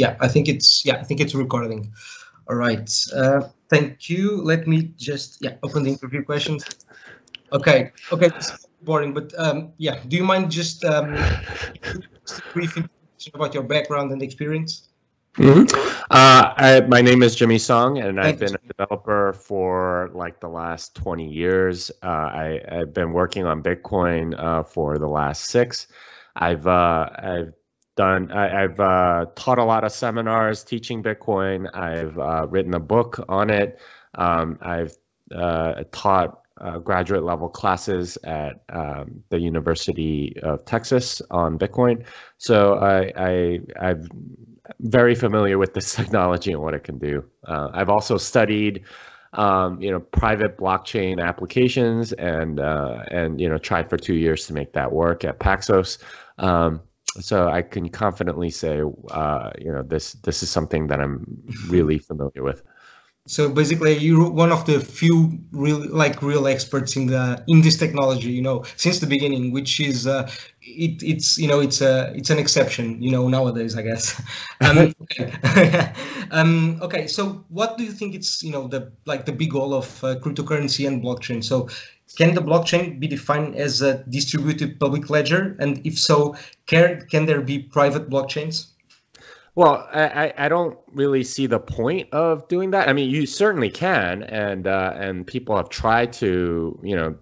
I think it's recording. All right. Thank you. Let me just open the interview questions. Okay. This is boring, but do you mind just a brief introduction about your background and experience? My name is Jimmy Song, and I've been you. a developer for like the last 20 years. I've been working on Bitcoin for the last 6. I've taught a lot of seminars teaching Bitcoin. I've written a book on it. I've taught graduate level classes at the University of Texas on Bitcoin. So I've very familiar with this technology and what it can do. I've also studied, private blockchain applications and tried for 2 years to make that work at Paxos. So I can confidently say, this is something that I'm really familiar with. So basically, you're one of the few real experts in this technology, since the beginning, which is it's an exception, nowadays, I guess. Okay. So what do you think it's the big goal of cryptocurrency and blockchain? So can the blockchain be defined as a distributed public ledger, and if so, can there be private blockchains? Well, I don't really see the point of doing that. I mean, you certainly can, and people have tried to,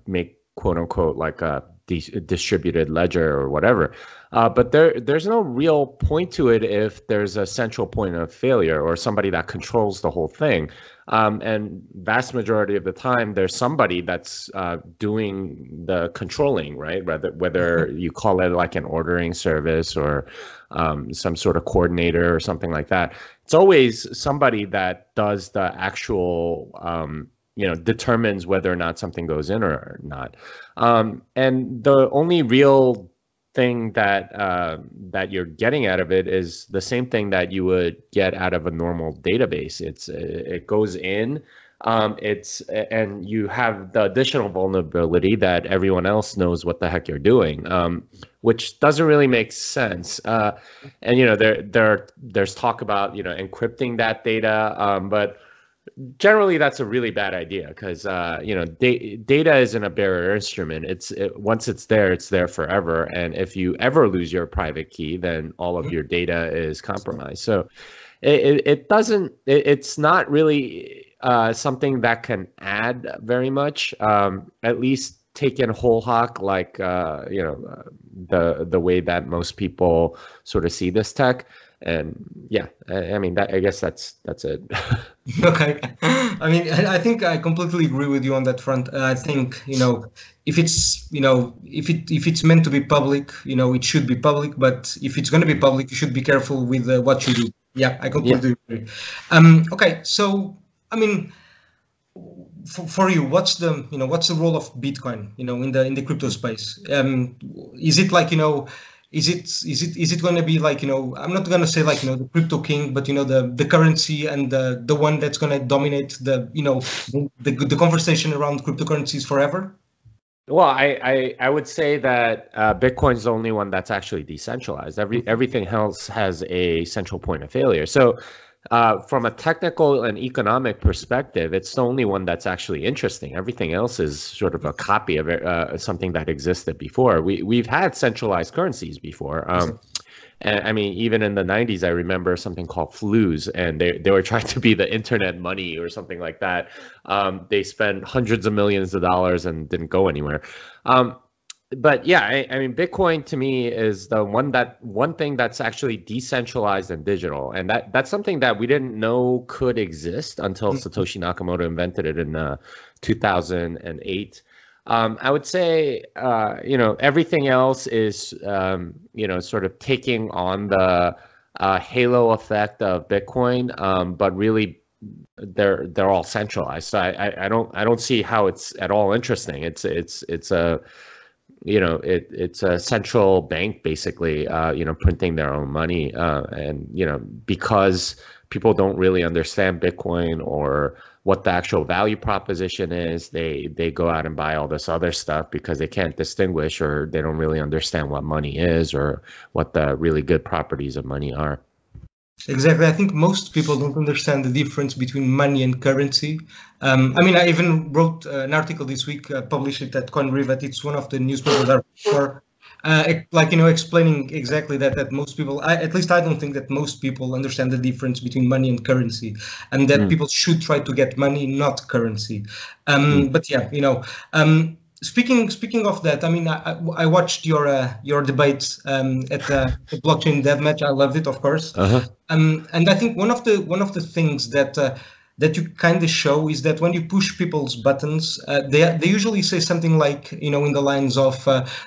make quote unquote like a distributed ledger or whatever. But there's no real point to it if there's a central point of failure or somebody that controls the whole thing. And vast majority of the time, there's somebody that's doing the controlling, right? Whether you call it like an ordering service or some sort of coordinator or something like that. It's always somebody that does the actual, determines whether or not something goes in or not. And the only real thing that you're getting out of it is the same thing that you would get out of a normal database. It goes in, and you have the additional vulnerability that everyone else knows what the heck you're doing, which doesn't really make sense. And there's talk about encrypting that data, but generally that's a really bad idea because data isn't a barrier instrument. Once it's there forever, and if you ever lose your private key, then all of your data is compromised. So it's not really something that can add very much, at least taken whole hog, like the way that most people sort of see this tech. And I mean, I guess that's it. Okay. I mean, I think I completely agree with you on that front. I think, if it's, if it's meant to be public, it should be public. But if it's going to be public, you should be careful with what you do. Yeah, I completely agree. Okay. So, I mean, for you, what's the role of Bitcoin, in the crypto space? Is it like, is it going to be like, I'm not going to say like, the crypto king, but, the currency and the one that's going to dominate the conversation around cryptocurrencies forever? Well, I would say that Bitcoin's the only one that's actually decentralized. Everything else has a central point of failure. So from a technical and economic perspective, it's the only one that's actually interesting. Everything else is sort of a copy of something that existed before. We've had centralized currencies before. And I mean, even in the 90s, I remember something called flus, and they were trying to be the internet money or something like that. They spent hundreds of millions of dollars and didn't go anywhere. But yeah, I mean, Bitcoin to me is the one thing that's actually decentralized and digital, and that's something that we didn't know could exist until Satoshi Nakamoto invented it in 2008. I would say, everything else is, sort of taking on the halo effect of Bitcoin, but really they're all centralized. So I don't see how it's at all interesting. It's a central bank basically, printing their own money, and because people don't really understand Bitcoin or what the actual value proposition is, they go out and buy all this other stuff because they can't distinguish, or they don't really understand what money is or what the really good properties of money are. Exactly. I think most people don't understand the difference between money and currency. I mean, I even wrote an article this week, published it at CoinRivet. It's one of the newspapers I write for, like, explaining exactly that most people, at least I don't think that most people understand the difference between money and currency, and that Mm, people should try to get money, not currency. mm, But yeah, speaking of that, I mean, I watched your debates at the blockchain dev match. I loved it, of course. uh-huh. And I think one of the things that you kind of show is that when you push people's buttons, they usually say something like, in the lines of,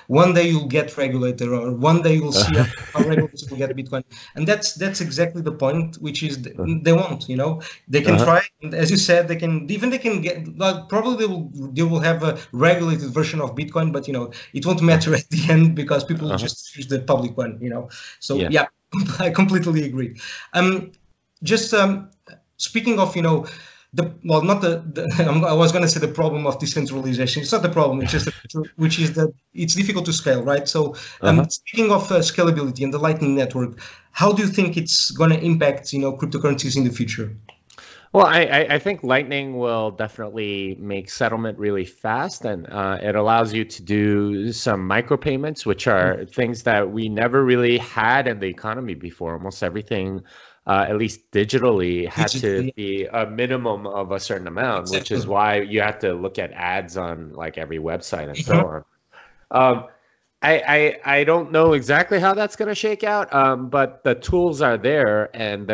one day you'll get regulated, or one day you'll see how regulators will get Bitcoin. And that's exactly the point, which is they won't. They can Uh-huh. try, and as you said, they can get, like, probably they will have a regulated version of Bitcoin, but it won't matter at the end, because people will Uh-huh. just use the public one. So Yeah. yeah, I completely agree. Um, just speaking of, not I was going to say the problem of decentralization. It's not the problem. It's just which is that it's difficult to scale, right? So, Uh-huh. speaking of scalability and the Lightning Network, how do you think it's going to impact, cryptocurrencies in the future? Well, I think Lightning will definitely make settlement really fast, and it allows you to do some micropayments, which are things that we never really had in the economy before. Almost everything, at least digitally, had to Digitally, be a minimum of a certain amount, which is exactly. why you have to look at ads on like every website and so Mhm. on. Um, I don't know exactly how that's going to shake out, but the tools are there, and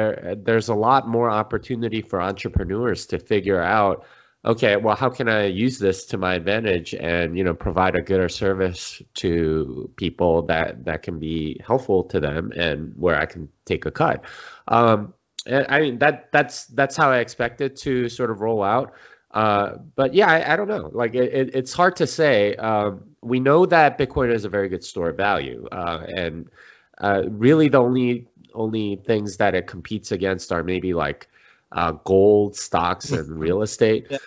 there's a lot more opportunity for entrepreneurs to figure out, okay, well, how can I use this to my advantage and provide a gooder service to people that can be helpful to them and where I can take a cut. And I mean that's how I expect it to sort of roll out. But yeah, I don't know. Like it's hard to say. We know that Bitcoin is a very good store of value, and really the only things that it competes against are maybe like gold, stocks, and real estate. Yeah.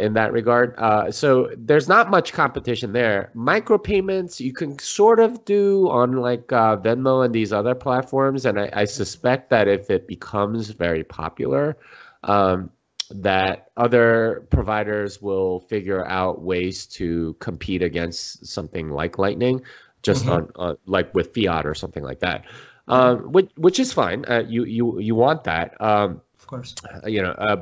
In that regard, so there's not much competition there. Micropayments you can sort of do on like Venmo and these other platforms, and I suspect that if it becomes very popular, um, that other providers will figure out ways to compete against something like Lightning, just Mhm. on like with fiat or something like that, Yeah, which is fine. You want that, of course.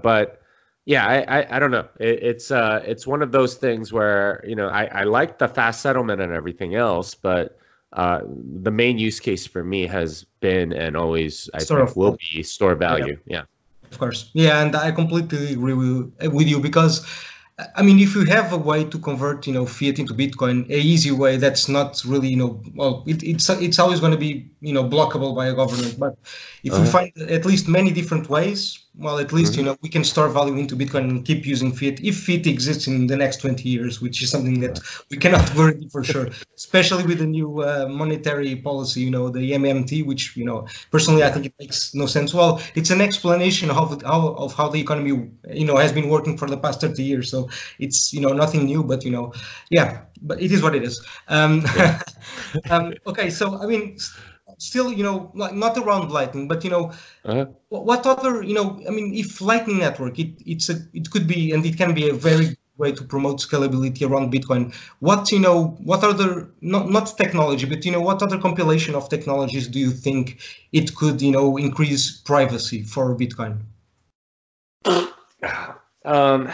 but yeah, I don't know. It's one of those things where I like the fast settlement and everything else, but the main use case for me has been and always I Sort think of. will be store Yeah. value. Yeah. Of course. Yeah, and I completely agree with you, because I mean, if you have a way to convert, fiat into Bitcoin, a easy way that's not really, well, it's always going to be, blockable by a government. But if we Uh-huh. find at least many different ways, well, at least, Mhm. we can store value into Bitcoin and keep using fiat if fiat exists in the next 20 years, which is something that we cannot guarantee for sure, especially with the new monetary policy, the MMT, which, personally, I Yeah. think it makes no sense. Well, it's an explanation of how the economy, has been working for the past 30 years. So it's, nothing new, but, yeah, but it is what it is. Yeah. Okay, so I mean, still, like, not around Lightning, but, Uh-huh. what other, I mean, if Lightning Network, it could be, and it can be a very good way to promote scalability around Bitcoin. What other, not technology, but, what other compilation of technologies do you think it could, increase privacy for Bitcoin? Um,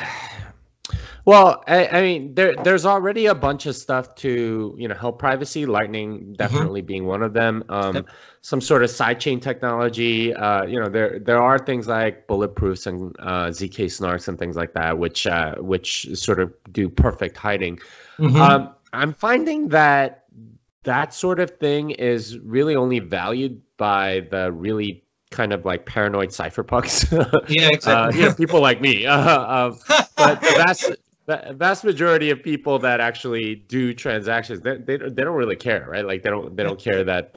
well, I mean, there's already a bunch of stuff to, help privacy, Lightning Hmm. definitely being one of them. Yep. Some sort of sidechain technology. There are things like bulletproofs and ZK snarks and things like that, which sort of do perfect hiding. Hmm. I'm finding that sort of thing is really only valued by the really kind of like paranoid cypherpunks, Yeah, exactly. people like me. But the vast majority of people that actually do transactions, they don't really care, right? Like they don't care that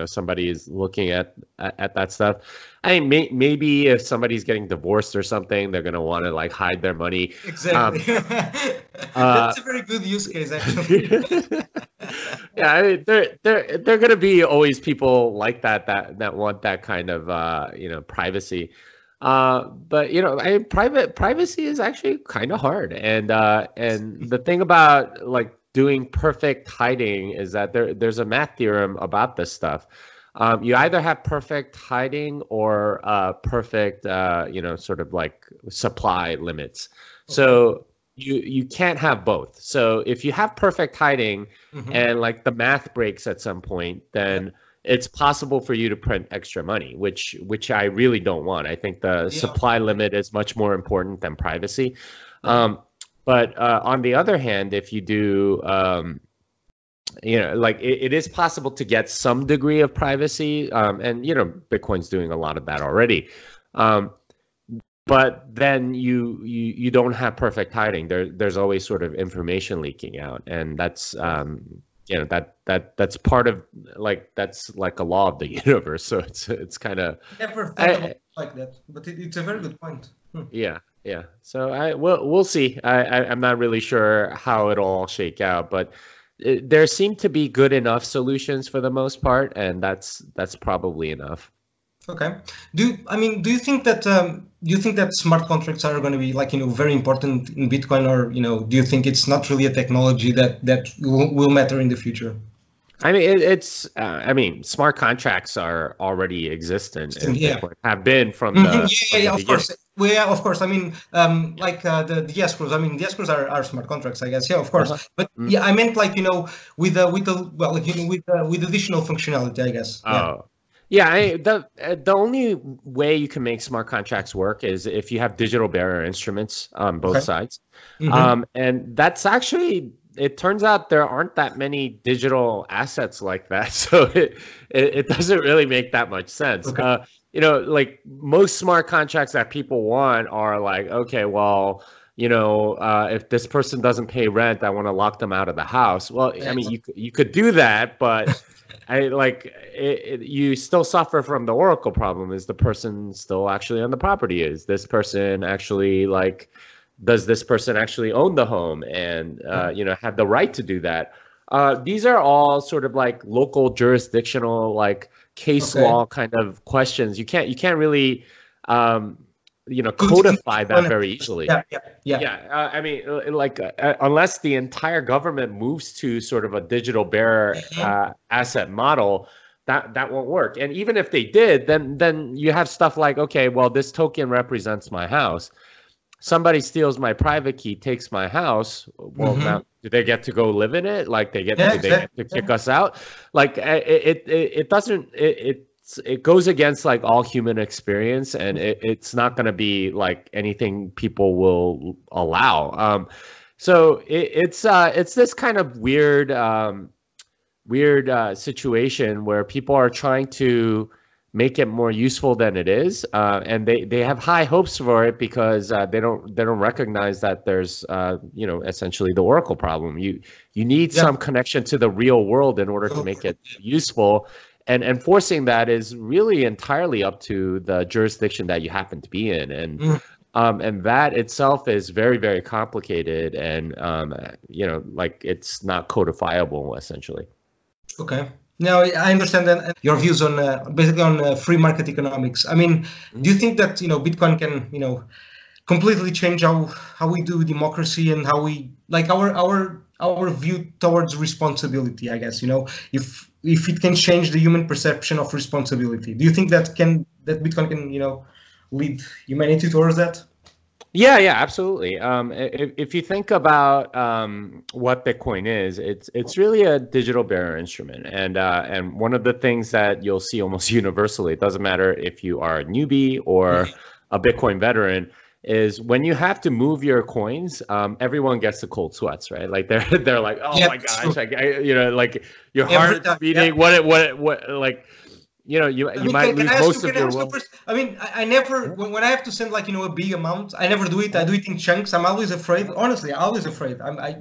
somebody is looking at that stuff. I mean, maybe if somebody's getting divorced or something, they're gonna want to like hide their money. Exactly. Um, uh, That's a very good use case, actually. Yeah, I mean, they're gonna be always people like that want that kind of privacy. But privacy is actually kind of hard, and the thing about like doing perfect hiding is that there's a math theorem about this stuff. You either have perfect hiding or perfect sort of like supply limits. Okay. So you can't have both. So if you have perfect hiding Hmm. and like the math breaks at some point, Yeah. then it's possible for you to print extra money, which I really don't want. I think the Yeah. supply limit is much more important than privacy. Yeah. Um, but on the other hand, if you do, like it is possible to get some degree of privacy, and Bitcoin's doing a lot of that already. Um, but then you don't have perfect hiding. There's always sort of information leaking out, and that's that's part of like that's like a law of the universe. So it's kind of Never thought about I, it like that, but it's a very good point. Hmm. yeah, yeah. So we'll see. I'm not really sure how it'll all shake out, but there seem to be good enough solutions for the most part, and that's probably enough. Okay. Do you think that smart contracts are going to be like, very important in Bitcoin, or, do you think it's not really a technology that will matter in the future? I mean, I mean, smart contracts are already existent in Yeah. Bitcoin, have been Mhm. Yeah, from the yeah, of beginning. course. Well, yeah, of course. I mean, like the escrows. I mean, the escrows are smart contracts, I guess. Yeah, of course. Uh-huh. But Mm. yeah, I meant like, with the well, like, with additional functionality, I guess. Yeah. Oh, yeah. The only way you can make smart contracts work is if you have digital bearer instruments on both Okay. sides. Mm-hmm. And that's actually, it turns out there aren't that many digital assets like that. So it doesn't really make that much sense. Okay. Like most smart contracts that people want are like, okay, well, if this person doesn't pay rent, I want to lock them out of the house. Well, I mean, you could do that, but you still suffer from the Oracle problem. Is the person still actually on the property? Is this person actually like, does this person actually own the home and have the right to do that? These are all sort of like local jurisdictional, like case Okay. law kind of questions. You can't really Put it codify that on very easily. Yeah, yeah, yeah. Yeah, I mean, unless the entire government moves to sort of a digital bearer Mhm. asset model, that won't work. And even if they did, then you have stuff like, okay, well, this token represents my house. Somebody steals my private key, takes my house. Well, Mhm. now do they get to go live in it? Like Yeah, do they get exactly. to kick us out? Like it doesn't it goes against like all human experience, and it's not going to be like anything people will allow. So it's this kind of weird situation where people are trying to make it more useful than it is, and they have high hopes for it because they don't recognize that there's essentially the Oracle problem. You need Yeah. some connection to the real world in order to make it useful, and enforcing that is really entirely up to the jurisdiction that you happen to be in, Mm. and that itself is very, very complicated, and like it's not codifiable essentially. Okay. Now I understand that your views on basically on free market economics. I mean, do you think that Bitcoin can completely change how we do democracy and how we like our view towards responsibility? I guess if it can change the human perception of responsibility. Do you think that Bitcoin can lead humanity towards that? Yeah, yeah, absolutely. If you think about what Bitcoin is, it's really a digital bearer instrument, and one of the things that you'll see almost universally, it doesn't matter if you are a newbie or a Bitcoin veteran, is when you have to move your coins, everyone gets the cold sweats, right? Like they're like, oh Yeah, my true. gosh, like your Every heart's time. Yeah. beating. What like I you mean, might lose most of can I your ask you wealth. first? I mean, I never, when I have to send like, a big amount, I never do it. I do it in chunks. I'm always afraid. Honestly, I'm always afraid. That I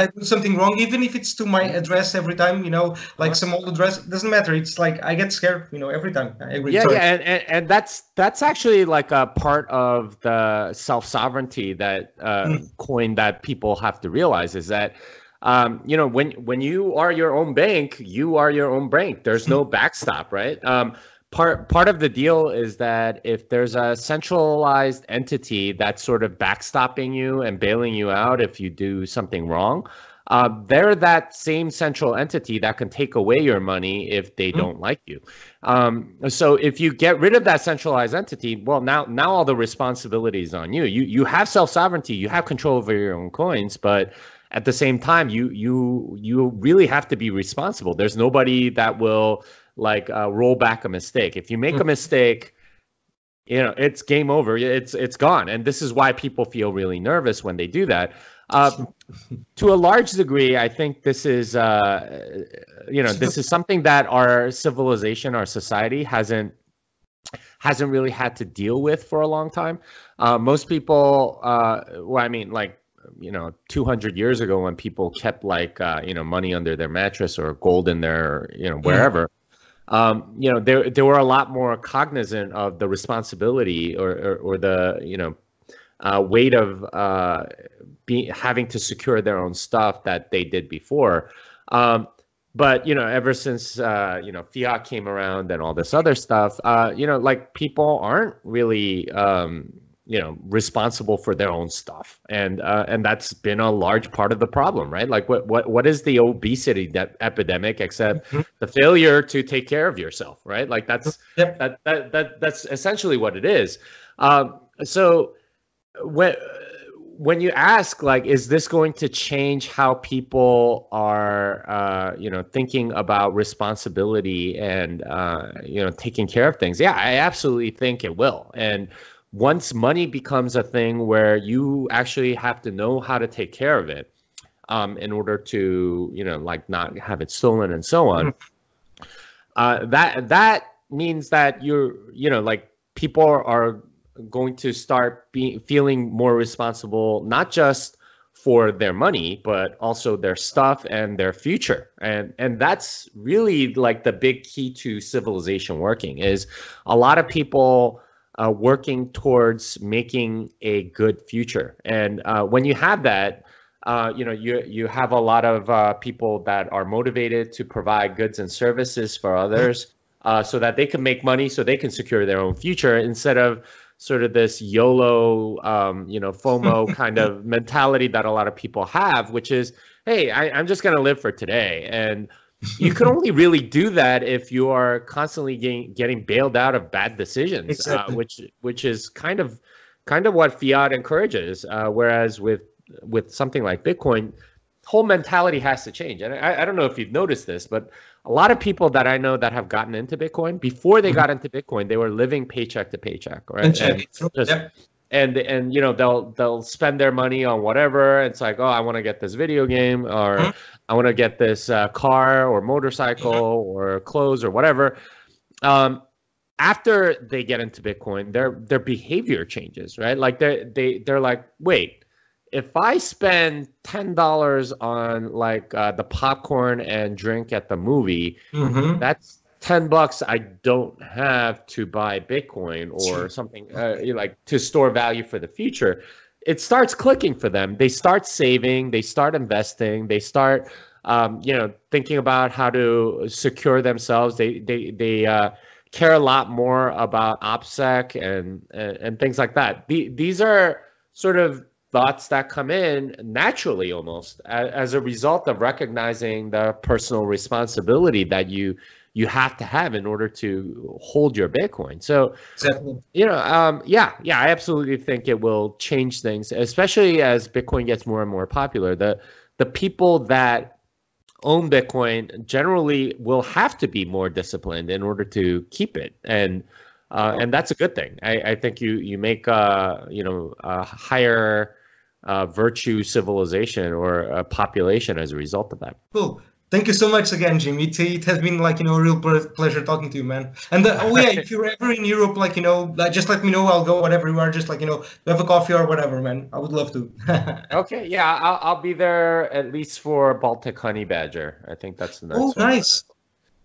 do something wrong, even if it's to my address every time, like Uh-huh. some old address. It doesn't matter. It's like I get scared, every time. I agree. Yeah, Sorry. yeah, and that's actually like a part of the self-sovereignty that Mm, coin that people have to realize is that You know, when you are your own bank, you are your own bank. There's no backstop, right? Part of the deal is that if there's a centralized entity that's sort of backstopping you and bailing you out if you do something wrong, they're that same central entity that can take away your money if they don't like you. So if you get rid of that centralized entity, well, now all the responsibility is on you. You have self-sovereignty, you have control over your own coins, but at the same time, you really have to be responsible. There's nobody that will like roll back a mistake. If you make a mistake, you know, it's game over. It's gone. And this is why people feel really nervous when they do that. To a large degree, I think this is, you know, this is something that our civilization, our society hasn't really had to deal with for a long time. Most people, well, I mean, like, you know, 200 years ago when people kept like, you know, money under their mattress or gold in their, you know, wherever, you know, there were a lot more cognizant of the responsibility or the, you know, weight of having to secure their own stuff that they did before. But, you know, ever since, you know, fiat came around and all this other stuff, you know, like people aren't really, you know, responsible for their own stuff, and that's been a large part of the problem, right? Like, what is the obesity epidemic except the failure to take care of yourself, right? Like that's that's essentially what it is. So when you ask, like, is this going to change how people are, you know, thinking about responsibility and you know, taking care of things? Yeah, I absolutely think it will. And once money becomes a thing where you actually have to know how to take care of it in order to, you know, like not have it stolen and so on, that means that you know, like people are going to start feeling more responsible, not just for their money, but also their stuff and their future. And that's really like the big key to civilization working, is a lot of people working towards making a good future. And when you have that, you know, you have a lot of people that are motivated to provide goods and services for others, so that they can make money, so they can secure their own future, instead of sort of this YOLO, you know, FOMO kind of mentality that a lot of people have, which is, hey, I'm just going to live for today. And you can only really do that if you are constantly getting bailed out of bad decisions, exactly. Which is kind of what fiat encourages. Whereas with something like Bitcoin, whole mentality has to change. And I don't know if you've noticed this, but a lot of people that I know that have gotten into Bitcoin, before they got into Bitcoin, they were living paycheck to paycheck, right? And you know, they'll spend their money on whatever. It's like, oh, I want to get this video game, or I want to get this car or motorcycle or clothes or whatever. After they get into Bitcoin, their behavior changes, right? Like they're like, wait, if I spend $10 on like the popcorn and drink at the movie, that's $10 I don't have to buy Bitcoin or something, like to store value for the future. It starts clicking for them. They start saving, they start investing, they start, you know, thinking about how to secure themselves. They care a lot more about OPSEC and things like that. These are sort of thoughts that come in naturally, almost as a result of recognizing the personal responsibility that you have to have in order to hold your Bitcoin. So, you know, yeah, I absolutely think it will change things, especially as Bitcoin gets more and more popular. The people that own Bitcoin generally will have to be more disciplined in order to keep it, and that's a good thing. I think you make you know, a higher virtue civilization or a population as a result of that. Cool. Thank you so much again, Jim. It has been like, you know, a real pleasure talking to you, man. And oh yeah, if you're ever in Europe, like, you know, just let me know. I'll go whatever you are. Just like, you know, have a coffee or whatever, man. I would love to. Okay, yeah, I'll be there at least for Baltic Honey Badger. I think that's the next one. Oh, nice.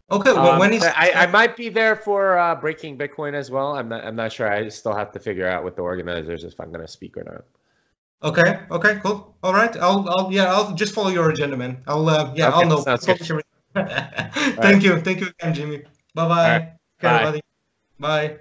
Okay, well, when is I might be there for Breaking Bitcoin as well. I'm not sure. I still have to figure out with the organizers if I'm going to speak or not. Okay. Okay. Cool. All right. I'll just follow your agenda, man. I'll Okay, know. sounds good. All right. Thank you. Thank you again, Jimmy. Bye All right. bye. Care, Bye. buddy. Bye.